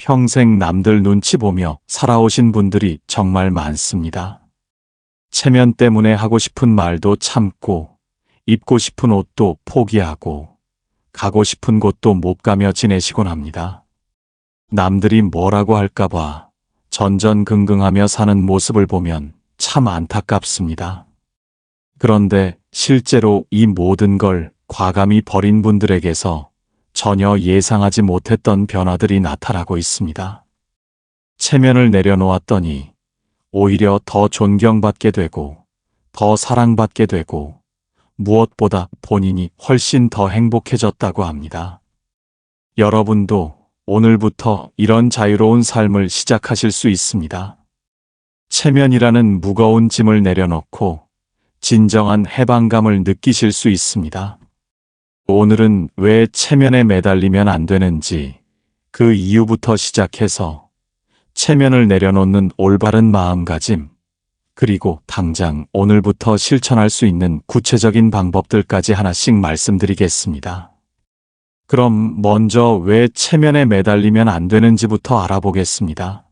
평생 남들 눈치 보며 살아오신 분들이 정말 많습니다. 체면 때문에 하고 싶은 말도 참고, 입고 싶은 옷도 포기하고, 가고 싶은 곳도 못 가며 지내시곤 합니다. 남들이 뭐라고 할까봐 전전긍긍하며 사는 모습을 보면 참 안타깝습니다. 그런데 실제로 이 모든 걸 과감히 버린 분들에게서 전혀 예상하지 못했던 변화들이 나타나고 있습니다. 체면을 내려놓았더니 오히려 더 존경받게 되고, 더 사랑받게 되고, 무엇보다 본인이 훨씬 더 행복해졌다고 합니다. 여러분도 오늘부터 이런 자유로운 삶을 시작하실 수 있습니다. 체면이라는 무거운 짐을 내려놓고 진정한 해방감을 느끼실 수 있습니다. 오늘은 왜 체면에 매달리면 안 되는지, 그 이유부터 시작해서 체면을 내려놓는 올바른 마음가짐, 그리고 당장 오늘부터 실천할 수 있는 구체적인 방법들까지 하나씩 말씀드리겠습니다. 그럼 먼저 왜 체면에 매달리면 안 되는지부터 알아보겠습니다.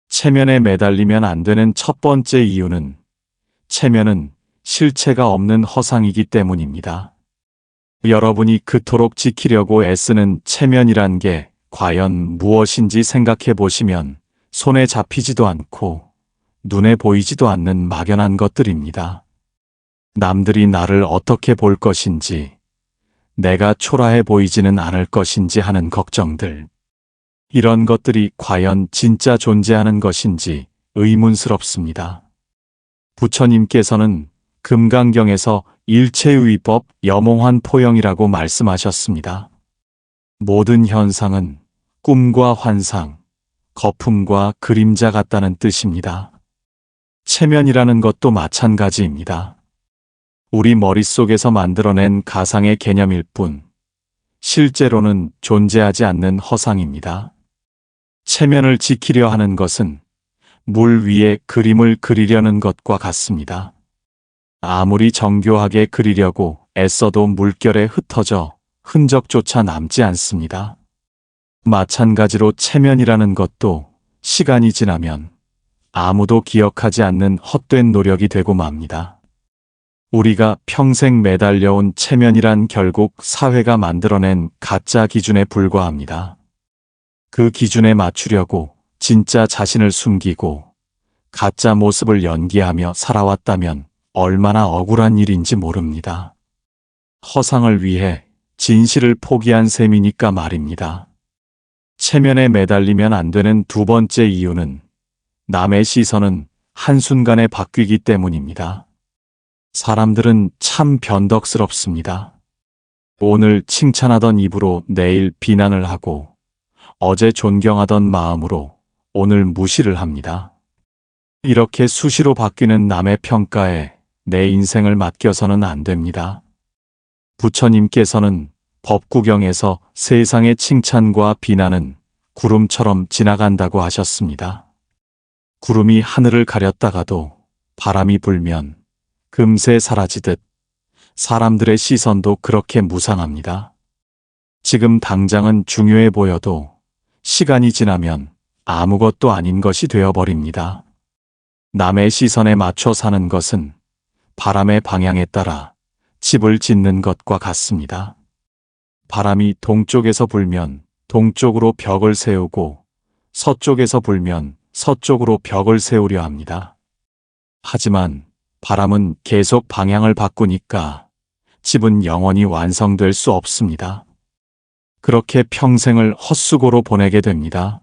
체면에 매달리면 안 되는 첫 번째 이유는 체면은 실체가 없는 허상이기 때문입니다. 여러분이 그토록 지키려고 애쓰는 체면이란 게 과연 무엇인지 생각해 보시면 손에 잡히지도 않고 눈에 보이지도 않는 막연한 것들입니다. 남들이 나를 어떻게 볼 것인지, 내가 초라해 보이지는 않을 것인지 하는 걱정들. 이런 것들이 과연 진짜 존재하는 것인지 의문스럽습니다. 부처님께서는 금강경에서 일체의법 염홍한 포영이라고 말씀하셨습니다. 모든 현상은 꿈과 환상, 거품과 그림자 같다는 뜻입니다. 체면이라는 것도 마찬가지입니다. 우리 머릿속에서 만들어낸 가상의 개념일 뿐, 실제로는 존재하지 않는 허상입니다. 체면을 지키려 하는 것은 물 위에 그림을 그리려는 것과 같습니다. 아무리 정교하게 그리려고 애써도 물결에 흩어져 흔적조차 남지 않습니다. 마찬가지로 체면이라는 것도 시간이 지나면 아무도 기억하지 않는 헛된 노력이 되고 맙니다. 우리가 평생 매달려온 체면이란 결국 사회가 만들어낸 가짜 기준에 불과합니다. 그 기준에 맞추려고 진짜 자신을 숨기고 가짜 모습을 연기하며 살아왔다면 얼마나 억울한 일인지 모릅니다. 허상을 위해 진실을 포기한 셈이니까 말입니다. 체면에 매달리면 안 되는 두 번째 이유는 남의 시선은 한순간에 바뀌기 때문입니다. 사람들은 참 변덕스럽습니다. 오늘 칭찬하던 입으로 내일 비난을 하고, 어제 존경하던 마음으로 오늘 무시를 합니다. 이렇게 수시로 바뀌는 남의 평가에 내 인생을 맡겨서는 안 됩니다. 부처님께서는 법구경에서 세상의 칭찬과 비난은 구름처럼 지나간다고 하셨습니다. 구름이 하늘을 가렸다가도 바람이 불면 금세 사라지듯 사람들의 시선도 그렇게 무상합니다. 지금 당장은 중요해 보여도 시간이 지나면 아무것도 아닌 것이 되어버립니다. 남의 시선에 맞춰 사는 것은 바람의 방향에 따라 집을 짓는 것과 같습니다. 바람이 동쪽에서 불면 동쪽으로 벽을 세우고, 서쪽에서 불면 서쪽으로 벽을 세우려 합니다. 하지만 바람은 계속 방향을 바꾸니까 집은 영원히 완성될 수 없습니다. 그렇게 평생을 헛수고로 보내게 됩니다.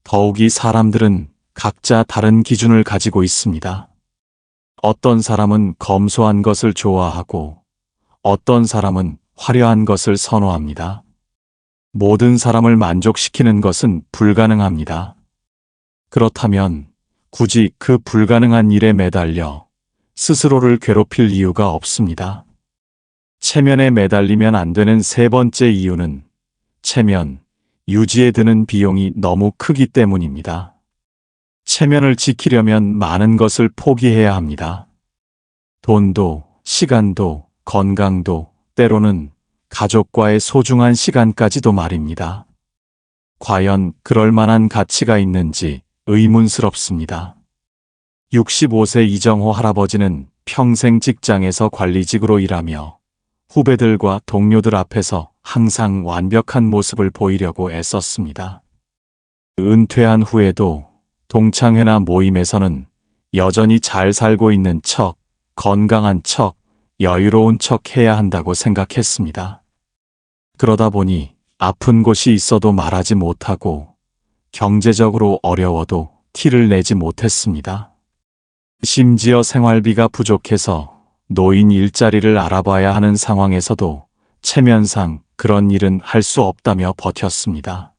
더욱이 사람들은 각자 다른 기준을 가지고 있습니다. 어떤 사람은 검소한 것을 좋아하고, 어떤 사람은 화려한 것을 선호합니다. 모든 사람을 만족시키는 것은 불가능합니다. 그렇다면 굳이 그 불가능한 일에 매달려 스스로를 괴롭힐 이유가 없습니다. 체면에 매달리면 안 되는 세 번째 이유는 체면 유지에 드는 비용이 너무 크기 때문입니다. 체면을 지키려면 많은 것을 포기해야 합니다. 돈도, 시간도, 건강도, 때로는 가족과의 소중한 시간까지도 말입니다. 과연 그럴 만한 가치가 있는지 의문스럽습니다. 65세 이정호 할아버지는 평생 직장에서 관리직으로 일하며 후배들과 동료들 앞에서 항상 완벽한 모습을 보이려고 애썼습니다. 은퇴한 후에도 동창회나 모임에서는 여전히 잘 살고 있는 척, 건강한 척, 여유로운 척 해야 한다고 생각했습니다. 그러다 보니 아픈 곳이 있어도 말하지 못하고 경제적으로 어려워도 티를 내지 못했습니다. 심지어 생활비가 부족해서 노인 일자리를 알아봐야 하는 상황에서도 체면상 그런 일은 할 수 없다며 버텼습니다.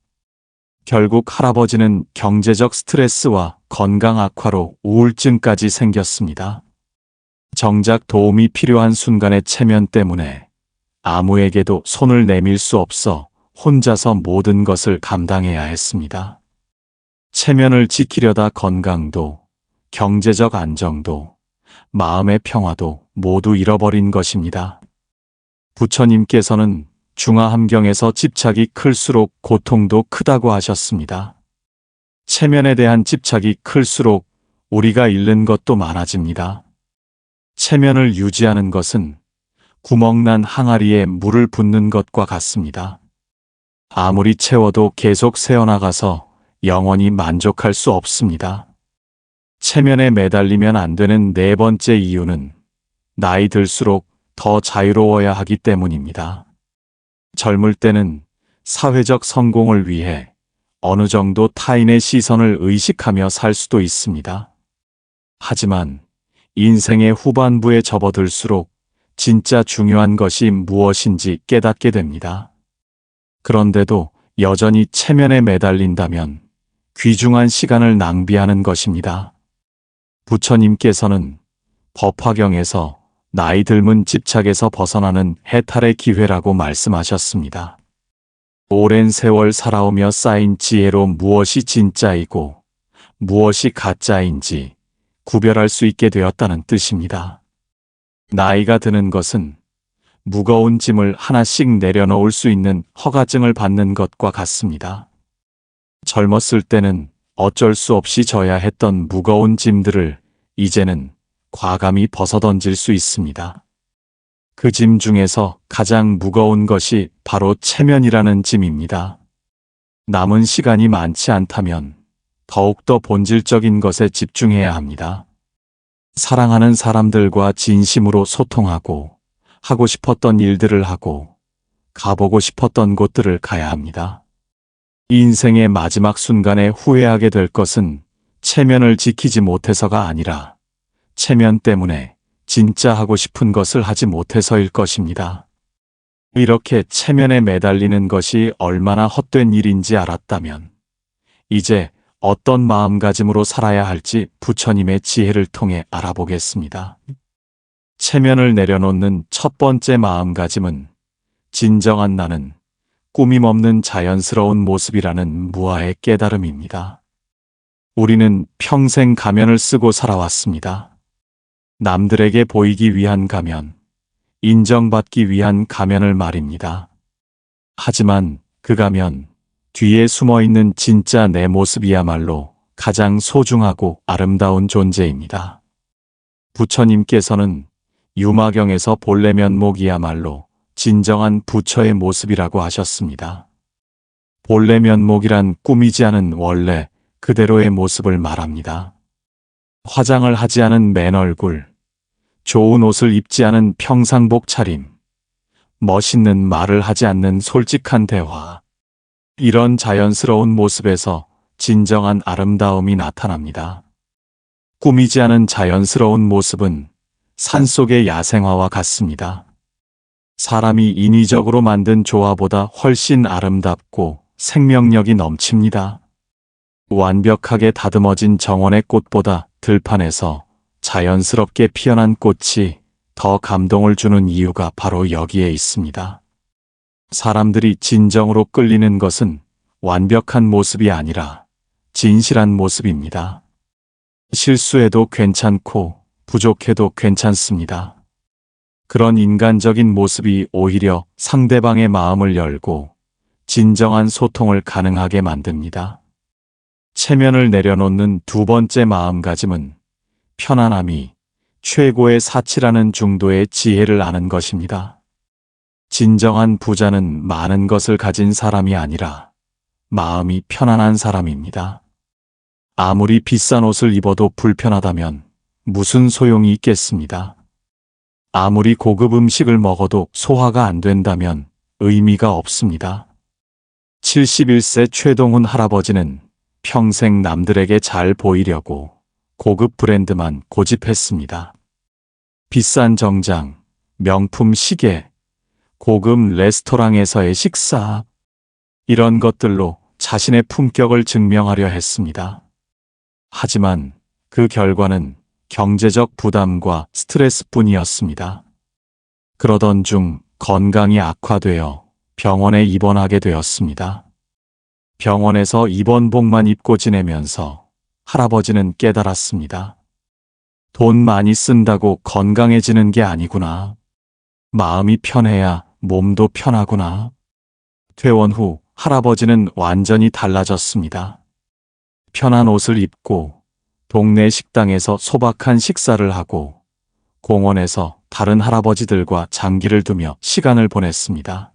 결국 할아버지는 경제적 스트레스와 건강 악화로 우울증까지 생겼습니다. 정작 도움이 필요한 순간의 체면 때문에 아무에게도 손을 내밀 수 없어 혼자서 모든 것을 감당해야 했습니다. 체면을 지키려다 건강도, 경제적 안정도, 마음의 평화도 모두 잃어버린 것입니다. 부처님께서는 중화함경에서 집착이 클수록 고통도 크다고 하셨습니다. 체면에 대한 집착이 클수록 우리가 잃는 것도 많아집니다. 체면을 유지하는 것은 구멍난 항아리에 물을 붓는 것과 같습니다. 아무리 채워도 계속 새어나가서 영원히 만족할 수 없습니다. 체면에 매달리면 안 되는 네 번째 이유는 나이 들수록 더 자유로워야 하기 때문입니다. 젊을 때는 사회적 성공을 위해 어느 정도 타인의 시선을 의식하며 살 수도 있습니다. 하지만 인생의 후반부에 접어들수록 진짜 중요한 것이 무엇인지 깨닫게 됩니다. 그런데도 여전히 체면에 매달린다면 귀중한 시간을 낭비하는 것입니다. 부처님께서는 법화경에서 나이 들면 집착에서 벗어나는 해탈의 기회라고 말씀하셨습니다. 오랜 세월 살아오며 쌓인 지혜로 무엇이 진짜이고 무엇이 가짜인지 구별할 수 있게 되었다는 뜻입니다. 나이가 드는 것은 무거운 짐을 하나씩 내려놓을 수 있는 허가증을 받는 것과 같습니다. 젊었을 때는 어쩔 수 없이 져야 했던 무거운 짐들을 이제는 과감히 벗어던질 수 있습니다. 그 짐 중에서 가장 무거운 것이 바로 체면이라는 짐입니다. 남은 시간이 많지 않다면 더욱더 본질적인 것에 집중해야 합니다. 사랑하는 사람들과 진심으로 소통하고 하고 싶었던 일들을 하고 가보고 싶었던 곳들을 가야 합니다. 인생의 마지막 순간에 후회하게 될 것은 체면을 지키지 못해서가 아니라 체면 때문에 진짜 하고 싶은 것을 하지 못해서일 것입니다. 이렇게 체면에 매달리는 것이 얼마나 헛된 일인지 알았다면 이제 어떤 마음가짐으로 살아야 할지 부처님의 지혜를 통해 알아보겠습니다. 체면을 내려놓는 첫 번째 마음가짐은 진정한 나는 꾸밈 없는 자연스러운 모습이라는 무아의 깨달음입니다. 우리는 평생 가면을 쓰고 살아왔습니다. 남들에게 보이기 위한 가면, 인정받기 위한 가면을 말입니다. 하지만 그 가면 뒤에 숨어있는 진짜 내 모습이야말로 가장 소중하고 아름다운 존재입니다. 부처님께서는 유마경에서 본래 면목이야말로 진정한 부처의 모습이라고 하셨습니다. 본래 면목이란 꾸미지 않은 원래 그대로의 모습을 말합니다. 화장을 하지 않은 맨 얼굴, 좋은 옷을 입지 않은 평상복 차림, 멋있는 말을 하지 않는 솔직한 대화. 이런 자연스러운 모습에서 진정한 아름다움이 나타납니다. 꾸미지 않은 자연스러운 모습은 산속의 야생화와 같습니다. 사람이 인위적으로 만든 조화보다 훨씬 아름답고 생명력이 넘칩니다. 완벽하게 다듬어진 정원의 꽃보다 들판에서 자연스럽게 피어난 꽃이 더 감동을 주는 이유가 바로 여기에 있습니다. 사람들이 진정으로 끌리는 것은 완벽한 모습이 아니라 진실한 모습입니다. 실수해도 괜찮고 부족해도 괜찮습니다. 그런 인간적인 모습이 오히려 상대방의 마음을 열고 진정한 소통을 가능하게 만듭니다. 체면을 내려놓는 두 번째 마음가짐은 편안함이 최고의 사치라는 중도의 지혜를 아는 것입니다. 진정한 부자는 많은 것을 가진 사람이 아니라 마음이 편안한 사람입니다. 아무리 비싼 옷을 입어도 불편하다면 무슨 소용이 있겠습니다. 아무리 고급 음식을 먹어도 소화가 안 된다면 의미가 없습니다. 71세 최동훈 할아버지는 평생 남들에게 잘 보이려고 고급 브랜드만 고집했습니다. 비싼 정장, 명품 시계, 고급 레스토랑에서의 식사, 이런 것들로 자신의 품격을 증명하려 했습니다. 하지만 그 결과는 경제적 부담과 스트레스뿐이었습니다. 그러던 중 건강이 악화되어 병원에 입원하게 되었습니다. 병원에서 입원복만 입고 지내면서 할아버지는 깨달았습니다. 돈 많이 쓴다고 건강해지는 게 아니구나. 마음이 편해야 몸도 편하구나. 퇴원 후 할아버지는 완전히 달라졌습니다. 편한 옷을 입고 동네 식당에서 소박한 식사를 하고 공원에서 다른 할아버지들과 장기를 두며 시간을 보냈습니다.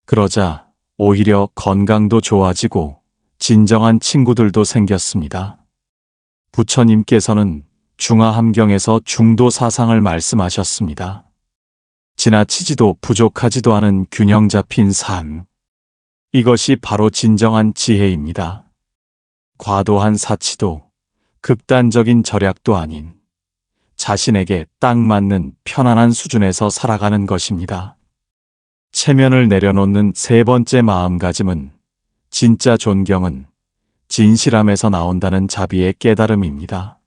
그러자 오히려 건강도 좋아지고 진정한 친구들도 생겼습니다. 부처님께서는 중화함경에서 중도 사상을 말씀하셨습니다. 지나치지도 부족하지도 않은 균형 잡힌 삶. 이것이 바로 진정한 지혜입니다. 과도한 사치도 극단적인 절약도 아닌 자신에게 딱 맞는 편안한 수준에서 살아가는 것입니다. 체면을 내려놓는 세 번째 마음가짐은 진짜 존경은 진실함에서 나온다는 자비의 깨달음입니다.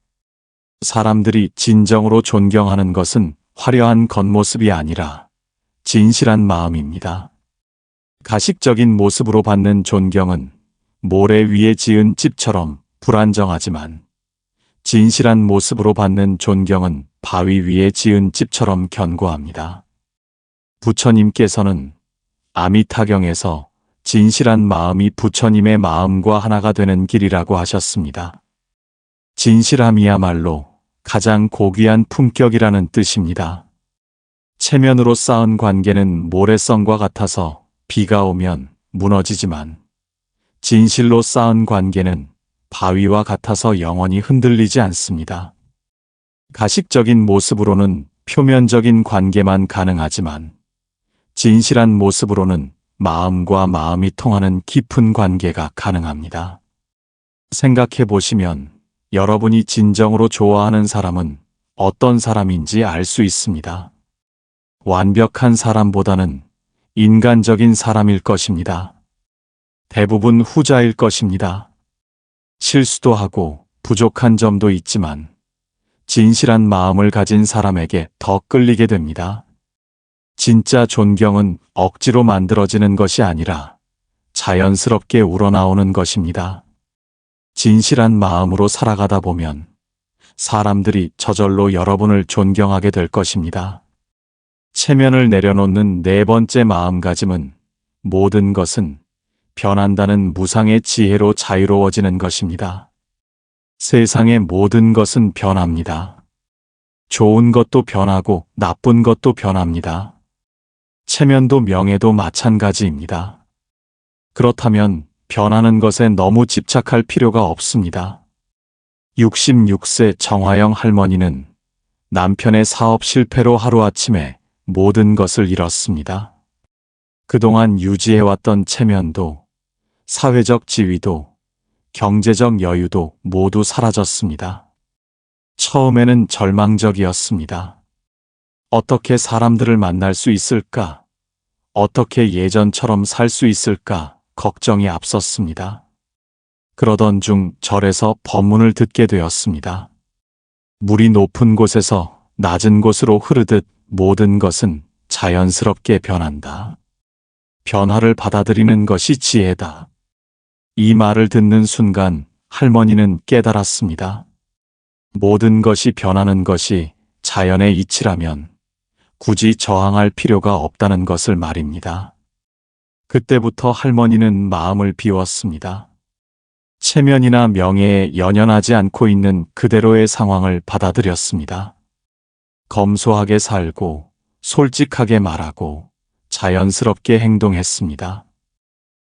사람들이 진정으로 존경하는 것은 화려한 겉모습이 아니라 진실한 마음입니다. 가식적인 모습으로 받는 존경은 모래 위에 지은 집처럼 불안정하지만 진실한 모습으로 받는 존경은 바위 위에 지은 집처럼 견고합니다. 부처님께서는 아미타경에서 진실한 마음이 부처님의 마음과 하나가 되는 길이라고 하셨습니다. 진실함이야말로 가장 고귀한 품격이라는 뜻입니다. 체면으로 쌓은 관계는 모래성과 같아서 비가 오면 무너지지만 진실로 쌓은 관계는 바위와 같아서 영원히 흔들리지 않습니다. 가식적인 모습으로는 표면적인 관계만 가능하지만 진실한 모습으로는 마음과 마음이 통하는 깊은 관계가 가능합니다. 생각해 보시면 여러분이 진정으로 좋아하는 사람은 어떤 사람인지 알 수 있습니다. 완벽한 사람보다는 인간적인 사람일 것입니다. 대부분 후자일 것입니다. 실수도 하고 부족한 점도 있지만 진실한 마음을 가진 사람에게 더 끌리게 됩니다. 진짜 존경은 억지로 만들어지는 것이 아니라 자연스럽게 우러나오는 것입니다. 진실한 마음으로 살아가다 보면 사람들이 저절로 여러분을 존경하게 될 것입니다. 체면을 내려놓는 네 번째 마음가짐은 모든 것은 변한다는 무상의 지혜로 자유로워지는 것입니다. 세상의 모든 것은 변합니다. 좋은 것도 변하고 나쁜 것도 변합니다. 체면도 명예도 마찬가지입니다. 그렇다면 변하는 것에 너무 집착할 필요가 없습니다. 66세 정화영 할머니는 남편의 사업 실패로 하루아침에 모든 것을 잃었습니다. 그동안 유지해왔던 체면도 사회적 지위도 경제적 여유도 모두 사라졌습니다. 처음에는 절망적이었습니다. 어떻게 사람들을 만날 수 있을까? 어떻게 예전처럼 살 수 있을까? 걱정이 앞섰습니다. 그러던 중 절에서 법문을 듣게 되었습니다. 물이 높은 곳에서 낮은 곳으로 흐르듯 모든 것은 자연스럽게 변한다. 변화를 받아들이는 것이 지혜다. 이 말을 듣는 순간 할머니는 깨달았습니다. 모든 것이 변하는 것이 자연의 이치라면 굳이 저항할 필요가 없다는 것을 말입니다. 그때부터 할머니는 마음을 비웠습니다. 체면이나 명예에 연연하지 않고 있는 그대로의 상황을 받아들였습니다. 검소하게 살고 솔직하게 말하고 자연스럽게 행동했습니다.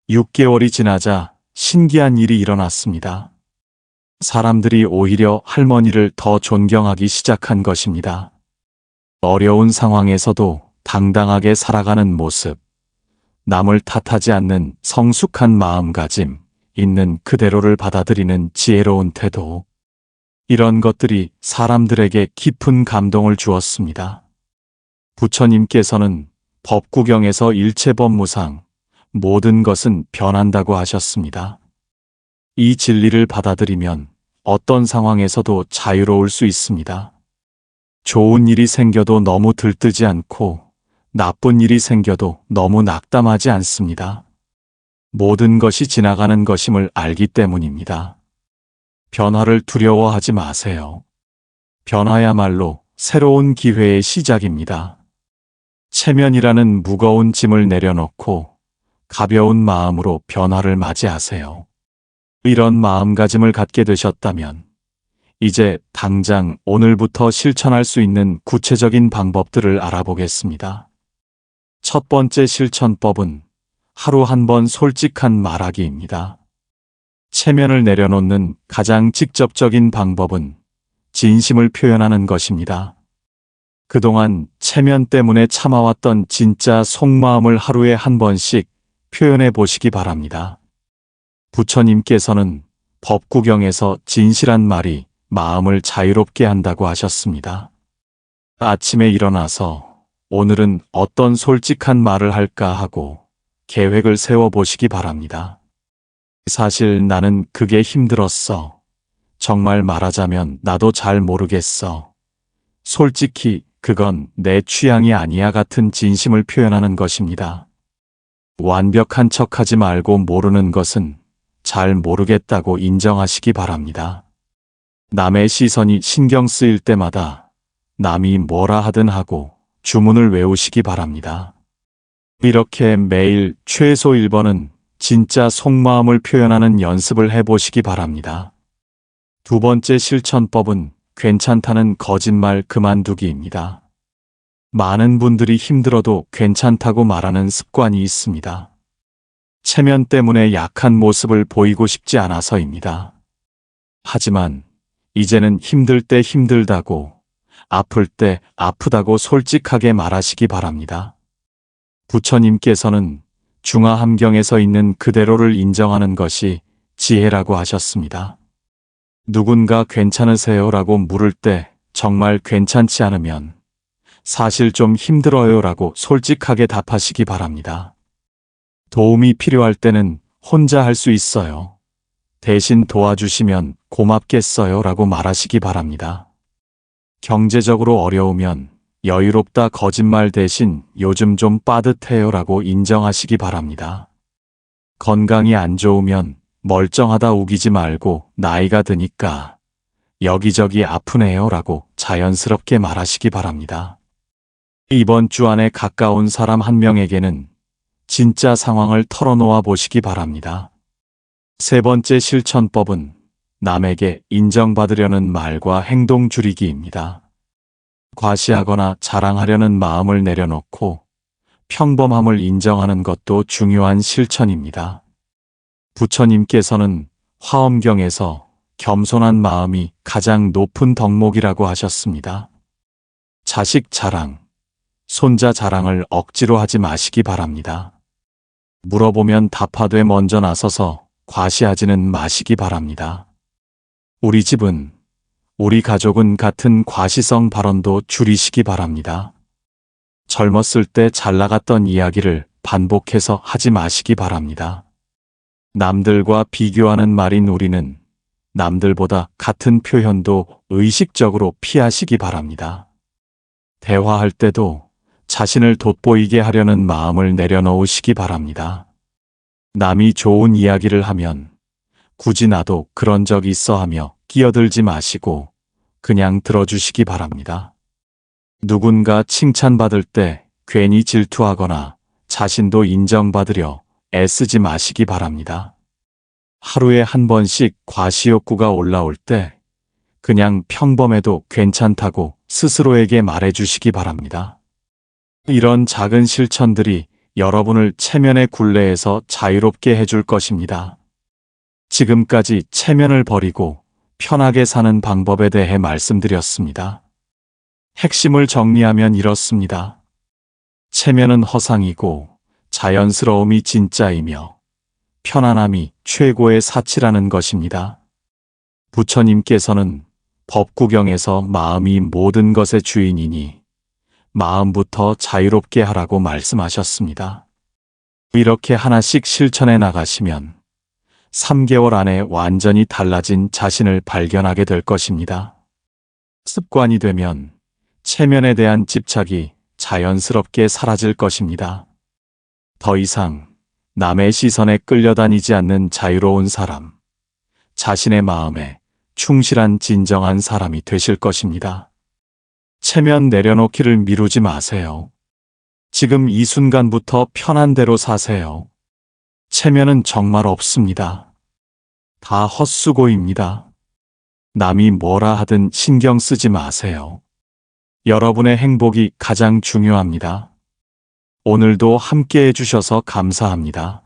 6개월이 지나자 신기한 일이 일어났습니다. 사람들이 오히려 할머니를 더 존경하기 시작한 것입니다. 어려운 상황에서도 당당하게 살아가는 모습, 남을 탓하지 않는 성숙한 마음가짐, 있는 그대로를 받아들이는 지혜로운 태도, 이런 것들이 사람들에게 깊은 감동을 주었습니다. 부처님께서는 법구경에서 일체법무상, 모든 것은 변한다고 하셨습니다. 이 진리를 받아들이면 어떤 상황에서도 자유로울 수 있습니다. 좋은 일이 생겨도 너무 들뜨지 않고 나쁜 일이 생겨도 너무 낙담하지 않습니다. 모든 것이 지나가는 것임을 알기 때문입니다. 변화를 두려워하지 마세요. 변화야말로 새로운 기회의 시작입니다. 체면이라는 무거운 짐을 내려놓고 가벼운 마음으로 변화를 맞이하세요. 이런 마음가짐을 갖게 되셨다면 이제 당장 오늘부터 실천할 수 있는 구체적인 방법들을 알아보겠습니다. 첫 번째 실천법은 하루 한 번 솔직한 말하기입니다. 체면을 내려놓는 가장 직접적인 방법은 진심을 표현하는 것입니다. 그동안 체면 때문에 참아왔던 진짜 속마음을 하루에 한 번씩 표현해 보시기 바랍니다. 부처님께서는 법구경에서 진실한 말이 마음을 자유롭게 한다고 하셨습니다. 아침에 일어나서 오늘은 어떤 솔직한 말을 할까 하고 계획을 세워보시기 바랍니다. 사실 나는 그게 힘들었어. 정말 말하자면 나도 잘 모르겠어. 솔직히 그건 내 취향이 아니야 같은 진심을 표현하는 것입니다. 완벽한 척하지 말고 모르는 것은 잘 모르겠다고 인정하시기 바랍니다. 남의 시선이 신경 쓰일 때마다 남이 뭐라 하든 하고 주문을 외우시기 바랍니다. 이렇게 매일 최소 1번은 진짜 속마음을 표현하는 연습을 해보시기 바랍니다. 두 번째 실천법은 괜찮다는 거짓말 그만두기입니다. 많은 분들이 힘들어도 괜찮다고 말하는 습관이 있습니다. 체면 때문에 약한 모습을 보이고 싶지 않아서입니다. 하지만 이제는 힘들 때 힘들다고, 아플 때 아프다고 솔직하게 말하시기 바랍니다. 부처님께서는 중화함경에서 있는 그대로를 인정하는 것이 지혜라고 하셨습니다. 누군가 괜찮으세요? 라고 물을 때 정말 괜찮지 않으면 사실 좀 힘들어요 라고 솔직하게 답하시기 바랍니다. 도움이 필요할 때는 혼자 할 수 있어요. 대신 도와주시면 고맙겠어요 라고 말하시기 바랍니다. 경제적으로 어려우면 여유롭다 거짓말 대신 요즘 좀 빠듯해요 라고 인정하시기 바랍니다. 건강이 안 좋으면 멀쩡하다 우기지 말고 나이가 드니까 여기저기 아프네요 라고 자연스럽게 말하시기 바랍니다. 이번 주 안에 가까운 사람 한 명에게는 진짜 상황을 털어놓아 보시기 바랍니다. 세 번째 실천법은 남에게 인정받으려는 말과 행동 줄이기입니다. 과시하거나 자랑하려는 마음을 내려놓고 평범함을 인정하는 것도 중요한 실천입니다. 부처님께서는 화엄경에서 겸손한 마음이 가장 높은 덕목이라고 하셨습니다. 자식 자랑, 손자 자랑을 억지로 하지 마시기 바랍니다. 물어보면 답하되 먼저 나서서 과시하지는 마시기 바랍니다. 우리 집은, 우리 가족은 같은 과시성 발언도 줄이시기 바랍니다. 젊었을 때 잘 나갔던 이야기를 반복해서 하지 마시기 바랍니다. 남들과 비교하는 말인 우리는 남들보다 같은 표현도 의식적으로 피하시기 바랍니다. 대화할 때도 자신을 돋보이게 하려는 마음을 내려놓으시기 바랍니다. 남이 좋은 이야기를 하면 굳이 나도 그런 적 있어 하며 끼어들지 마시고 그냥 들어주시기 바랍니다. 누군가 칭찬받을 때 괜히 질투하거나 자신도 인정받으려 애쓰지 마시기 바랍니다. 하루에 한 번씩 과시욕구가 올라올 때 그냥 평범해도 괜찮다고 스스로에게 말해주시기 바랍니다. 이런 작은 실천들이 여러분을 체면의 굴레에서 자유롭게 해줄 것입니다. 지금까지 체면을 버리고 편하게 사는 방법에 대해 말씀드렸습니다. 핵심을 정리하면 이렇습니다. 체면은 허상이고 자연스러움이 진짜이며 편안함이 최고의 사치라는 것입니다. 부처님께서는 법구경에서 마음이 모든 것의 주인이니 마음부터 자유롭게 하라고 말씀하셨습니다. 이렇게 하나씩 실천해 나가시면 3개월 안에 완전히 달라진 자신을 발견하게 될 것입니다. 습관이 되면 체면에 대한 집착이 자연스럽게 사라질 것입니다. 더 이상 남의 시선에 끌려다니지 않는 자유로운 사람, 자신의 마음에 충실한 진정한 사람이 되실 것입니다. 체면 내려놓기를 미루지 마세요. 지금 이 순간부터 편한 대로 사세요. 체면은 정말 없습니다. 다 헛수고입니다. 남이 뭐라 하든 신경 쓰지 마세요. 여러분의 행복이 가장 중요합니다. 오늘도 함께 해주셔서 감사합니다.